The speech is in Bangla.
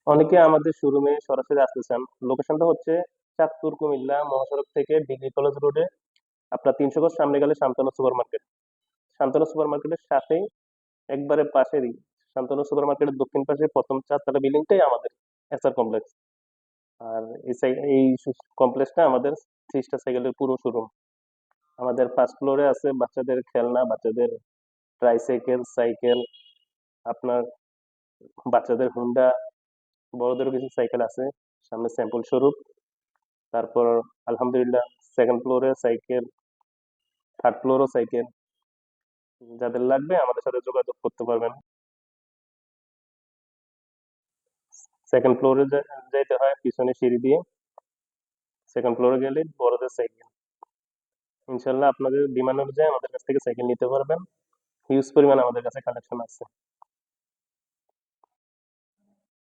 অনেকে আমাদের শোরুমে সরাসরি আসতে চান। লোকেশনটা হচ্ছে চাঁদপুর কুমিল্লা মহাসড়ক থেকে ডিগ্রি কলেজ রোডে। আপনার 300 গজ সামনে গেলে Shantanu super market. Shantanu super মার্কেটের সাথেই একবারে পাশেরই শান্তনু সুপার মার্কেটের দক্ষিণ পাশে প্রথম চারতলা বিল্ডিংটাই আমাদের এসআর কমপ্লেক্স। আর এই কমপ্লেক্সটা আমাদের থ্রি স্টার সাইকেলের পুরো শোরুম। আমাদের ফার্স্ট ফ্লোরে আছে বাচ্চাদের খেলনা, বাচ্চাদের ট্রাইসাইকেল, সাইকেল, আপনার বাচ্চাদের হুন্ডা, বড়দেরও কিছু সাইকেল আছে, সামনে স্যাম্পল স্বরূপ। তারপর আলহামদুলিল্লাহ সেকেন্ড ফ্লোরে সাইকেল, থার্ড ফ্লোরও সাইকেল। যাদের লাগবে আমাদের সাথে যোগাযোগ করতে পারবেন। সেকেন্ড ফ্লোরে যাইতে হয় পিছনে সিঁড়ি দিয়ে। সেকেন্ড ফ্লোরে গেলে বড়দের সাইকেল। ইনশাল্লাহ আপনাদের ডিমান্ড অনুযায়ী আমাদের কাছ থেকে সাইকেল নিতে পারবেন। হিউজ পরিমাণ আমাদের কাছে কালেকশন আছে।